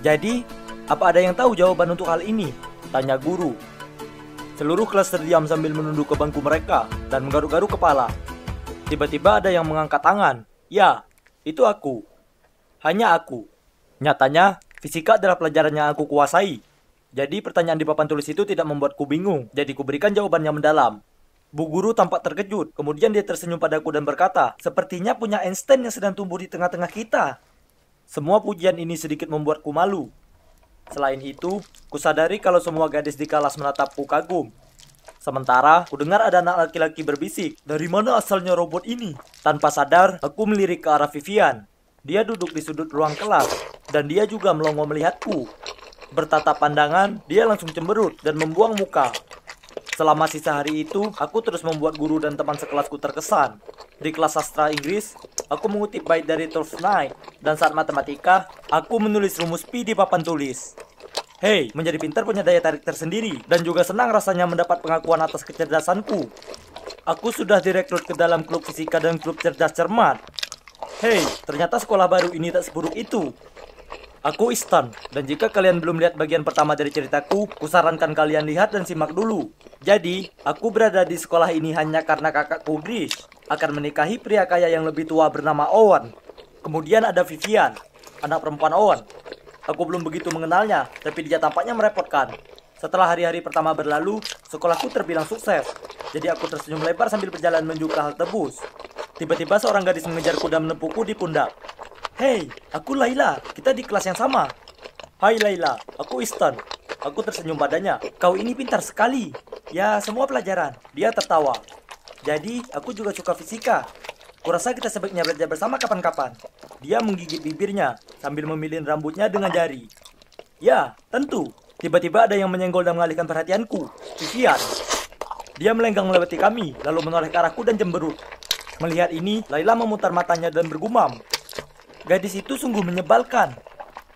Jadi, apa ada yang tahu jawaban untuk hal ini? Tanya guru. Seluruh kelas terdiam sambil menunduk ke bangku mereka dan menggaruk-garuk kepala. Tiba-tiba ada yang mengangkat tangan. Ya, itu aku. Hanya aku. Nyatanya, fisika adalah pelajaran yang aku kuasai. Jadi pertanyaan di papan tulis itu tidak membuatku bingung. Jadi kuberikan jawaban yang mendalam. Bu guru tampak terkejut. Kemudian dia tersenyum padaku dan berkata, sepertinya punya Einstein yang sedang tumbuh di tengah-tengah kita. Semua pujian ini sedikit membuatku malu. Selain itu, kusadari kalau semua gadis di kelas menatapku kagum. Sementara, kudengar ada anak laki-laki berbisik, dari mana asalnya robot ini? Tanpa sadar, aku melirik ke arah Vivian. Dia duduk di sudut ruang kelas, dan dia juga melongo melihatku. Bertatap pandangan, dia langsung cemberut dan membuang muka. Selama sisa hari itu, aku terus membuat guru dan teman sekelasku terkesan. Di kelas sastra Inggris, aku mengutip bait dari Twelfth Night, dan saat matematika, aku menulis rumus pi di papan tulis. Hei, menjadi pintar punya daya tarik tersendiri, dan juga senang rasanya mendapat pengakuan atas kecerdasanku. Aku sudah direkrut ke dalam klub fisika dan klub cerdas cermat. Hei, ternyata sekolah baru ini tak seburuk itu. Aku Istan, dan jika kalian belum lihat bagian pertama dari ceritaku, kusarankan kalian lihat dan simak dulu. Jadi, aku berada di sekolah ini hanya karena kakakku Grish akan menikahi pria kaya yang lebih tua bernama Owen. Kemudian ada Vivian, anak perempuan Owen. Aku belum begitu mengenalnya, tapi dia tampaknya merepotkan. Setelah hari-hari pertama berlalu, sekolahku terbilang sukses. Jadi aku tersenyum lebar sambil berjalan menuju ke halte bus. Tiba-tiba seorang gadis mengejarku dan menepukku di pundak. Hei, aku Laila, kita di kelas yang sama. Hai Laila, aku Istan. Aku tersenyum padanya. Kau ini pintar sekali. Ya, semua pelajaran. Dia tertawa. Jadi, aku juga suka fisika. Kurasa kita sebaiknya belajar bersama kapan-kapan. Dia menggigit bibirnya sambil memilin rambutnya dengan jari. Ya, tentu. Tiba-tiba ada yang menyenggol dan mengalihkan perhatianku. Vivian. Dia melenggang melewati kami, lalu menoleh ke arahku dan cemberut. Melihat ini, Laila memutar matanya dan bergumam. Gadis itu sungguh menyebalkan.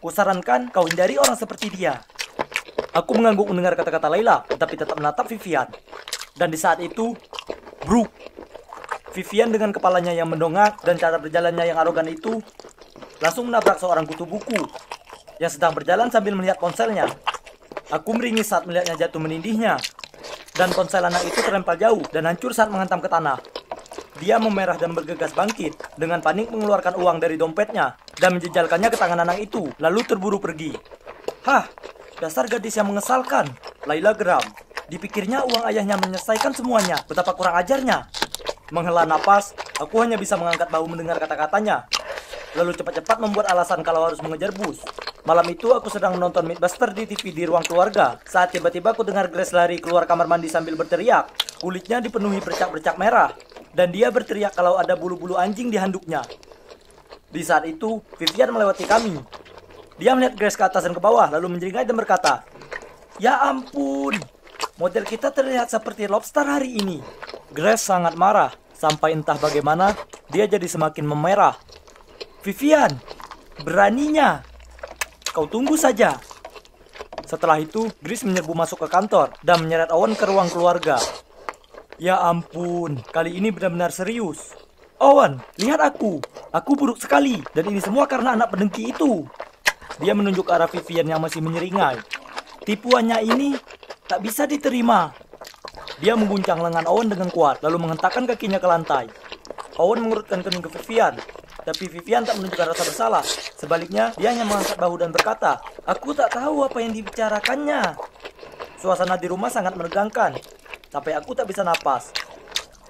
Kusarankan kau hindari orang seperti dia. Aku mengangguk mendengar kata-kata Laila, tetapi tetap menatap Vivian. Dan di saat itu, bruk. Vivian dengan kepalanya yang mendongak dan cara berjalannya yang arogan itu langsung menabrak seorang kutu buku yang sedang berjalan sambil melihat ponselnya. Aku meringis saat melihatnya jatuh menindihnya. Dan ponsel anak itu terlempar jauh dan hancur saat menghantam ke tanah. Dia memerah dan bergegas bangkit, dengan panik mengeluarkan uang dari dompetnya dan menjejalkannya ke tangan anak itu, lalu terburu pergi. Hah, dasar gadis yang mengesalkan. Laila geram. Dipikirnya uang ayahnya menyelesaikan semuanya, betapa kurang ajarnya. Menghela napas, aku hanya bisa mengangkat bahu mendengar kata-katanya. Lalu cepat-cepat membuat alasan kalau harus mengejar bus. Malam itu aku sedang menonton Mythbuster di TV di ruang keluarga, saat tiba-tiba aku dengar Grace lari keluar kamar mandi sambil berteriak. Kulitnya dipenuhi bercak-bercak merah. Dan dia berteriak kalau ada bulu-bulu anjing di handuknya. Di saat itu, Vivian melewati kami. Dia melihat Grace ke atas dan ke bawah, lalu menjeringai dan berkata, ya ampun, model kita terlihat seperti lobster hari ini. Grace sangat marah, sampai entah bagaimana, dia jadi semakin memerah. Vivian, beraninya. Kau tunggu saja. Setelah itu, Grace menyerbu masuk ke kantor dan menyeret Owen ke ruang keluarga. Ya ampun, kali ini benar-benar serius. Owen, lihat aku. Aku buruk sekali, dan ini semua karena anak pendengki itu. Dia menunjuk ke arah Vivian yang masih menyeringai. Tipuannya ini tak bisa diterima. Dia mengguncang lengan Owen dengan kuat, lalu menghentakkan kakinya ke lantai. Owen mengurutkan kening ke Vivian, tapi Vivian tak menunjukkan rasa bersalah. Sebaliknya, dia hanya mengangkat bahu dan berkata, aku tak tahu apa yang dibicarakannya. Suasana di rumah sangat menegangkan. Sampai aku tak bisa napas.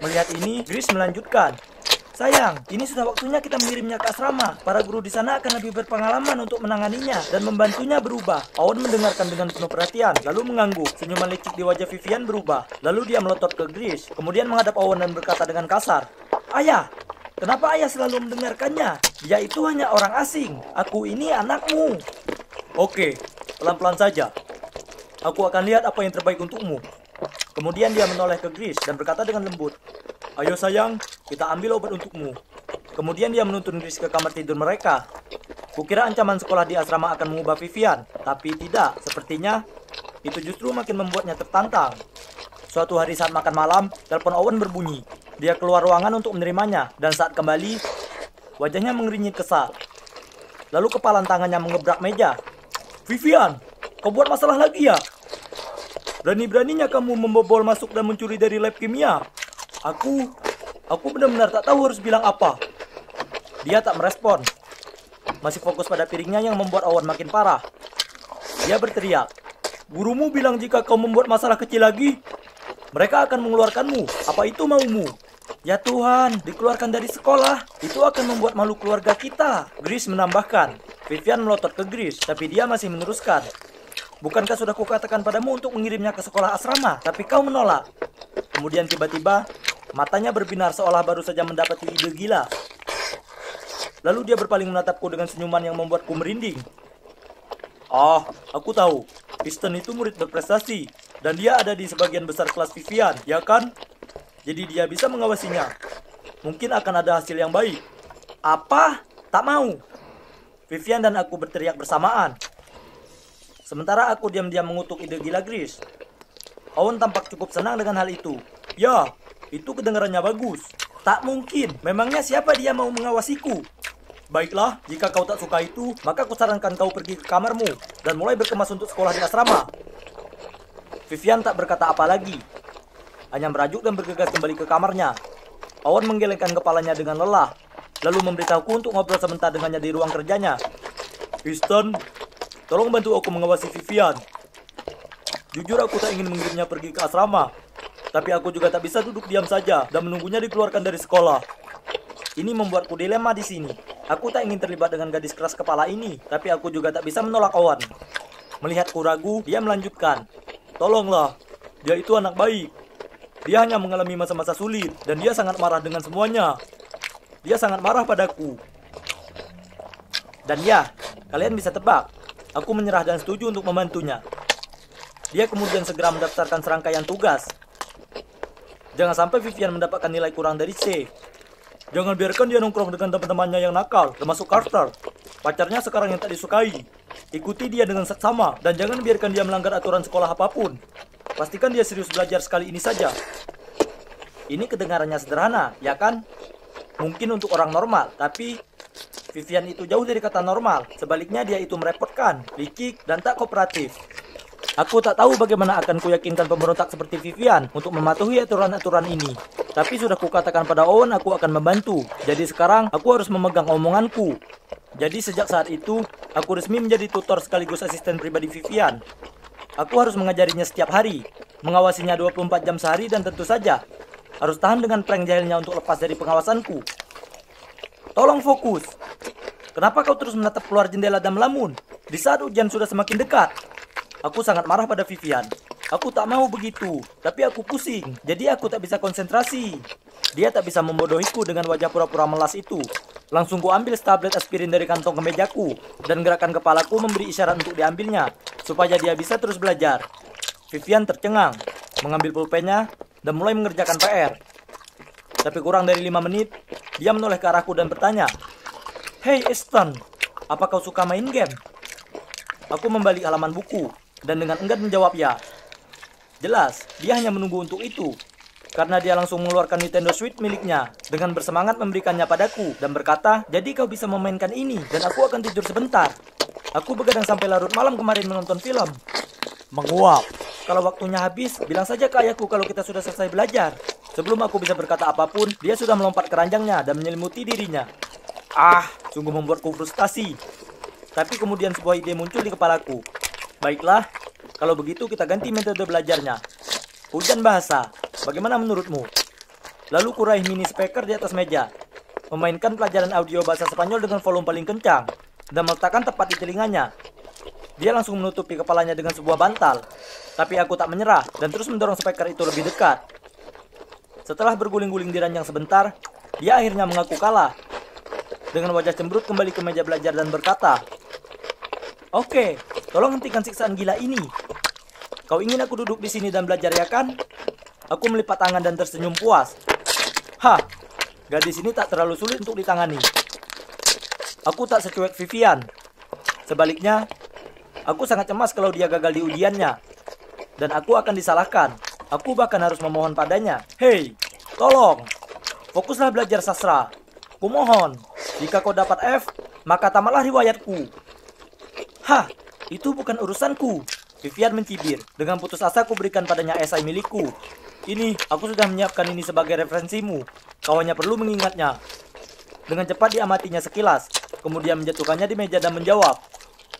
Melihat ini, Grace melanjutkan. Sayang, ini sudah waktunya kita mengirimnya ke asrama. Para guru di sana akan lebih berpengalaman untuk menanganinya dan membantunya berubah. Owen mendengarkan dengan penuh perhatian, lalu mengangguk. Senyuman licik di wajah Vivian berubah. Lalu dia melotot ke Grace, kemudian menghadap Owen dan berkata dengan kasar, Ayah, kenapa ayah selalu mendengarkannya? Dia itu hanya orang asing. Aku ini anakmu. Oke, pelan-pelan saja. Aku akan lihat apa yang terbaik untukmu. Kemudian dia menoleh ke Grace dan berkata dengan lembut, ayo sayang, kita ambil obat untukmu. Kemudian dia menuntun Grace ke kamar tidur mereka. Kukira ancaman sekolah di asrama akan mengubah Vivian, tapi tidak. Sepertinya itu justru makin membuatnya tertantang. Suatu hari saat makan malam, telepon Owen berbunyi. Dia keluar ruangan untuk menerimanya, dan saat kembali, wajahnya mengernyit kesal. Lalu kepalan tangannya mengebrak meja. Vivian, kau buat masalah lagi ya? Berani-beraninya kamu membobol masuk dan mencuri dari lab kimia. Aku benar-benar tak tahu harus bilang apa. Dia tak merespon. Masih fokus pada piringnya yang membuat Owen makin parah. Dia berteriak, "Gurumu bilang jika kau membuat masalah kecil lagi, mereka akan mengeluarkanmu. Apa itu maumu?" "Ya Tuhan, dikeluarkan dari sekolah. Itu akan membuat malu keluarga kita," Grace menambahkan. Vivian melotot ke Grace, tapi dia masih meneruskan. "Bukankah sudah kukatakan padamu untuk mengirimnya ke sekolah asrama, tapi kau menolak." Kemudian tiba-tiba, matanya berbinar seolah baru saja mendapati ide gila. Lalu dia berpaling menatapku dengan senyuman yang membuatku merinding. "Ah, aku tahu. Kristen itu murid berprestasi, dan dia ada di sebagian besar kelas Vivian, ya kan? Jadi dia bisa mengawasinya. Mungkin akan ada hasil yang baik." "Apa? Tak mau." Vivian dan aku berteriak bersamaan. Sementara aku diam-diam mengutuk ide gila Grace. Owen tampak cukup senang dengan hal itu. "Ya, itu kedengarannya bagus." "Tak mungkin. Memangnya siapa dia mau mengawasiku?" "Baiklah, jika kau tak suka itu, maka kusarankan kau pergi ke kamarmu dan mulai berkemas untuk sekolah di asrama." Vivian tak berkata apa lagi. Hanya merajuk dan bergegas kembali ke kamarnya. Owen menggelengkan kepalanya dengan lelah, lalu memberitahuku untuk ngobrol sebentar dengannya di ruang kerjanya. "Kristen, tolong bantu aku mengawasi Vivian. Jujur aku tak ingin mengirimnya pergi ke asrama, tapi aku juga tak bisa duduk diam saja dan menunggunya dikeluarkan dari sekolah. Ini membuatku dilema di sini. Aku tak ingin terlibat dengan gadis keras kepala ini, tapi aku juga tak bisa menolak Owen." Melihatku ragu, dia melanjutkan. "Tolonglah, dia itu anak baik. Dia hanya mengalami masa-masa sulit, dan dia sangat marah dengan semuanya. Dia sangat marah padaku." Dan ya, kalian bisa tebak, aku menyerah dan setuju untuk membantunya. Dia kemudian segera mendaftarkan serangkaian tugas. Jangan sampai Vivian mendapatkan nilai kurang dari C. Jangan biarkan dia nongkrong dengan teman-temannya yang nakal, termasuk Carter, pacarnya sekarang yang tak disukai. Ikuti dia dengan seksama, dan jangan biarkan dia melanggar aturan sekolah apapun. Pastikan dia serius belajar sekali ini saja. Ini kedengarannya sederhana, ya kan? Mungkin untuk orang normal, tapi Vivian itu jauh dari kata normal. Sebaliknya dia itu merepotkan, licik, dan tak kooperatif. Aku tak tahu bagaimana akan kuyakinkan pemberontak seperti Vivian untuk mematuhi aturan-aturan ini. Tapi sudah kukatakan pada Owen aku akan membantu. Jadi sekarang aku harus memegang omonganku. Jadi sejak saat itu, aku resmi menjadi tutor sekaligus asisten pribadi Vivian. Aku harus mengajarinya setiap hari, mengawasinya 24 jam sehari, dan tentu saja harus tahan dengan prank jahilnya untuk lepas dari pengawasanku. Tolong fokus. Kenapa kau terus menatap keluar jendela dan melamun di saat ujian sudah semakin dekat? Aku sangat marah pada Vivian. Aku tak mau begitu, tapi aku pusing. Jadi aku tak bisa konsentrasi. Dia tak bisa membodohiku dengan wajah pura-pura melas itu. Langsung ku ambil tablet aspirin dari kantong kemejaku, dan gerakan kepalaku memberi isyarat untuk diambilnya, supaya dia bisa terus belajar. Vivian tercengang, mengambil pulpennya, dan mulai mengerjakan PR. Tapi kurang dari 5 menit, dia menoleh ke arahku dan bertanya, "Hey Easton, apa kau suka main game?" Aku membalik halaman buku, dan dengan enggan menjawab ya. Jelas, dia hanya menunggu untuk itu, karena dia langsung mengeluarkan Nintendo Switch miliknya dengan bersemangat memberikannya padaku dan berkata, "Jadi kau bisa memainkan ini dan aku akan tidur sebentar. Aku begadang sampai larut malam kemarin menonton film." Menguap. Kalau waktunya habis, bilang saja ke ayahku kalau kita sudah selesai belajar. Sebelum aku bisa berkata apapun, dia sudah melompat ke ranjangnya dan menyelimuti dirinya. Sungguh membuatku frustasi. Tapi kemudian sebuah ide muncul di kepalaku. Baiklah, kalau begitu kita ganti metode belajarnya. Ujian bahasa, bagaimana menurutmu? Lalu kuraih mini speaker di atas meja, memainkan pelajaran audio bahasa Spanyol dengan volume paling kencang, dan meletakkan tepat di telinganya. Dia langsung menutupi kepalanya dengan sebuah bantal. Tapi aku tak menyerah dan terus mendorong speaker itu lebih dekat. Setelah berguling-guling di ranjang sebentar, dia akhirnya mengaku kalah. Dengan wajah cemberut kembali ke meja belajar dan berkata, "Oke, tolong hentikan siksaan gila ini. Kau ingin aku duduk di sini dan belajar, ya kan?" Aku melipat tangan dan tersenyum puas. Gadis ini tak terlalu sulit untuk ditangani. Aku tak secuek Vivian. Sebaliknya, aku sangat cemas kalau dia gagal di ujiannya. Dan aku akan disalahkan. Aku bahkan harus memohon padanya. "Hei, tolong, fokuslah belajar sastra. Kumohon, jika kau dapat F, maka tamatlah riwayatku." Itu bukan urusanku. Vivian mencibir. Dengan putus asa aku berikan padanya esai milikku. Ini, aku sudah menyiapkan ini sebagai referensimu. Kau hanya perlu mengingatnya. Dengan cepat dia amatinya sekilas, kemudian menjatuhkannya di meja dan menjawab,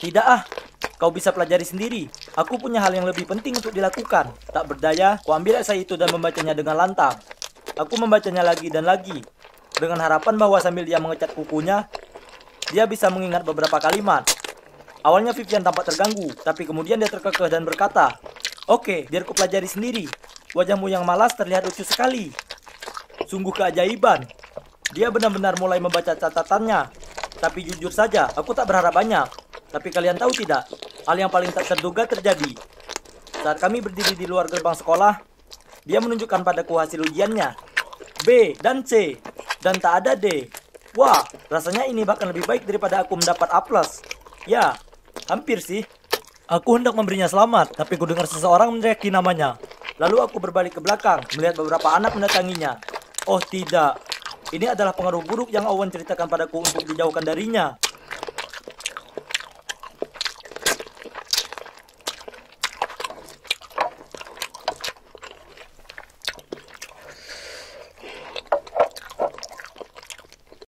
"Tidak ah, kau bisa pelajari sendiri. Aku punya hal yang lebih penting untuk dilakukan." Tak berdaya, ku ambil esai itu dan membacanya dengan lantang. Aku membacanya lagi dan lagi, dengan harapan bahwa sambil dia mengecat kukunya, dia bisa mengingat beberapa kalimat. Awalnya Vivian tampak terganggu, tapi kemudian dia terkekeh dan berkata, "Oke, biar ku pelajari sendiri. Wajahmu yang malas terlihat lucu sekali." Sungguh keajaiban. Dia benar-benar mulai membaca catatannya. Tapi jujur saja, aku tak berharap banyak. Tapi kalian tahu tidak, hal yang paling tak terduga terjadi. Saat kami berdiri di luar gerbang sekolah, dia menunjukkan padaku hasil ujiannya. B dan C, dan tak ada D. Wah, rasanya ini bahkan lebih baik daripada aku mendapat A+. Ya, hampir sih. Aku hendak memberinya selamat, tapi ku dengar seseorang meneriaki namanya. Lalu aku berbalik ke belakang, melihat beberapa anak mendatanginya. Oh tidak, ini adalah pengaruh buruk yang Owen ceritakan padaku untuk dijauhkan darinya.